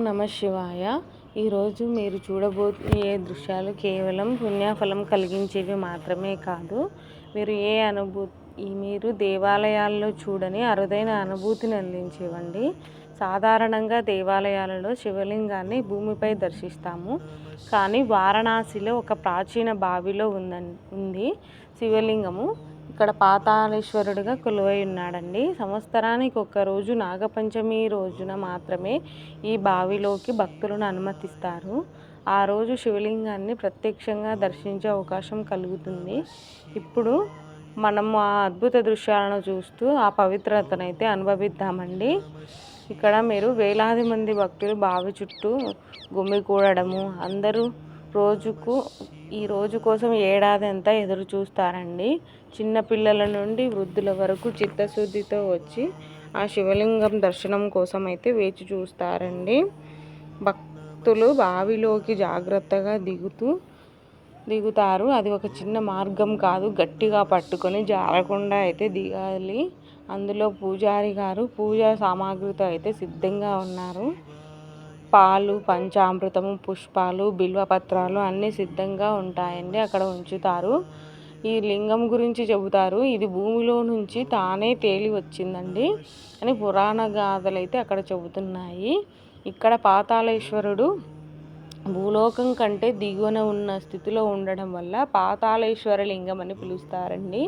నమ శివాయ. ఈరోజు మీరు చూడబోయే దృశ్యాలు కేవలం పుణ్యఫలం కలిగించేవి మాత్రమే కాదు, మీరు దేవాలయాల్లో చూడని అరుదైన అనుభూతిని అందించేవండి. సాధారణంగా దేవాలయాలలో శివలింగాన్ని భూమిపై దర్శిస్తాము, కానీ వారణాసిలో ఒక ప్రాచీన బావిలో ఉంది శివలింగము. ఇక్కడ పాతాళేశ్వరుడిగా కొలువై ఉన్నాడండి. సంవత్సరానికి ఒక్కరోజు నాగపంచమి రోజున మాత్రమే ఈ బావిలోకి భక్తులను అనుమతిస్తారు. ఆ రోజు శివలింగాన్ని ప్రత్యక్షంగా దర్శించే అవకాశం కలుగుతుంది. ఇప్పుడు మనం ఆ అద్భుత దృశ్యాలను చూస్తూ ఆ పవిత్రతనైతే అనుభవిద్దామండి. ఇక్కడ మీరు వేలాది మంది భక్తులు బావి చుట్టూ గుమికూడడము, అందరూ ఈ రోజు కోసం ఏడాది అంతా ఎదురు చూస్తారండి. చిన్నపిల్లల నుండి వృద్ధుల వరకు చిత్తశుద్ధితో వచ్చి ఆ శివలింగం దర్శనం కోసం అయితే వేచి చూస్తారండి. భక్తులు బావిలోకి జాగ్రత్తగా దిగుతారు. అది ఒక చిన్న మార్గం కాదు, గట్టిగా పట్టుకొని జారకుండా అయితే దిగాలి. అందులో పూజారి గారు పూజా సామాగ్రితో అయితే సిద్ధంగా ఉన్నారు. పాలు, పంచామృతము, పుష్పాలు, బిల్వపత్రాలు అన్నీ సిద్ధంగా ఉంటాయండి. అక్కడ ఉంచుతారు. ఈ లింగం గురించి చెబుతారు, ఇది భూమిలో నుంచి తానే తేలి వచ్చిందండి అని పురాణ గాథలు అయితే అక్కడ చెబుతున్నాయి. ఇక్కడ పాతాళేశ్వరుడు భూలోకం కంటే దిగువన ఉన్న స్థితిలో ఉండడం వల్ల పాతాళేశ్వర లింగం అని పిలుస్తారండి.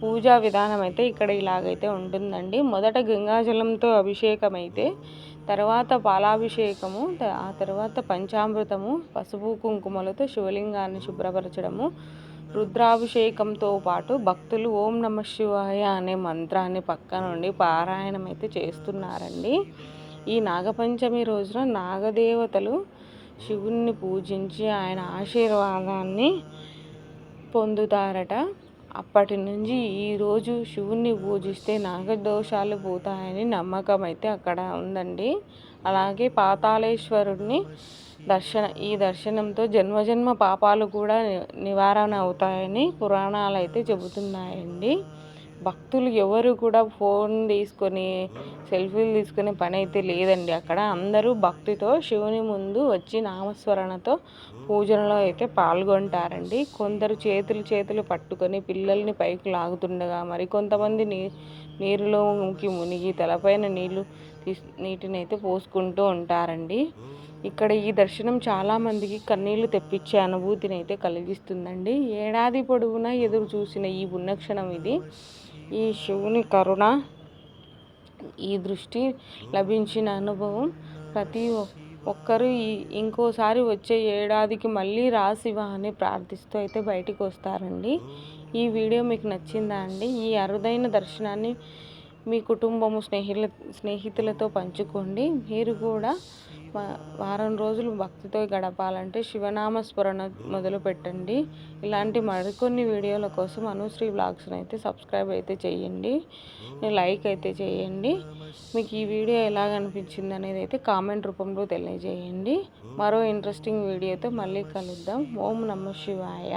పూజా విధానం అయితే ఇక్కడ ఇలాగైతే ఉంటుందండి. మొదట గంగాజలంతో అభిషేకం అయితే, తర్వాత పాలాభిషేకము, ఆ తర్వాత పంచామృతము, పసుపు కుంకుమలతో శివలింగాన్ని శుభ్రపరచడము, రుద్రాభిషేకంతో పాటు భక్తులు ఓం నమ శివాయ అనే మంత్రాన్ని పక్క నుండి పారాయణం అయితే చేస్తున్నారండి. ఈ నాగపంచమి రోజున నాగదేవతలు శివుణ్ణి పూజించి ఆయన ఆశీర్వాదాన్ని పొందుతారట. అప్పటి నుంచి ఈరోజు శివుణ్ణి పూజిస్తే నాగదోషాలు పోతాయని నమ్మకం అయితే అక్కడ ఉందండి. అలాగే పాతాళేశ్వరుడిని ఈ దర్శనంతో జన్మజన్మ పాపాలు కూడా నివారణ అవుతాయని పురాణాలు అయితే చెబుతున్నాయండి. భక్తులు ఎవరు కూడా ఫోన్ తీసుకొని సెల్ఫీలు తీసుకునే పని అయితే లేదండి. అక్కడ అందరూ భక్తితో శివుని ముందు వచ్చి నామస్మరణతో పూజనలో అయితే పాల్గొంటారండి. కొందరు చేతులు పట్టుకొని పిల్లల్ని పైకి లాగుతుండగా, మరికొంతమంది నీరులో మునిగి తలపైన నీటిని అయితే పోసుకుంటూ ఉంటారండి. ఇక్కడ ఈ దర్శనం చాలామందికి కన్నీళ్లు తెప్పించే అనుభూతిని అయితే కలిగిస్తుందండి. ఏడాది పొడవునా ఎదురు చూసిన ఈ పుణ్యక్షణం ఇది. ఈ శివుని కరుణ, ఈ దృష్టి లభించిన అనుభవం ప్రతి ఒక్కరూ ఇంకోసారి వచ్చే ఏడాదికి మళ్ళీ రాశివా అని ప్రార్థిస్తూ అయితే బయటికి వస్తారండి. ఈ వీడియో మీకు నచ్చిందా అండి? ఈ అరుదైన దర్శనాన్ని మీ కుటుంబము, స్నేహితులతో పంచుకోండి. మీరు కూడా వారం రోజులు భక్తితో గడపాలంటే శివనామస్మరణ మొదలు పెట్టండి. ఇలాంటి మరికొన్ని వీడియోల కోసం అనుశ్రీ బ్లాగ్స్ని అయితే సబ్స్క్రైబ్ అయితే చేయండి, లైక్ అయితే చేయండి. మీకు ఈ వీడియో ఎలాగ అనిపించింది అనేది అయితే కామెంట్ రూపంలో తెలియజేయండి. మరో ఇంట్రెస్టింగ్ వీడియోతో మళ్ళీ కలుద్దాం. ఓం నమ శివాయ.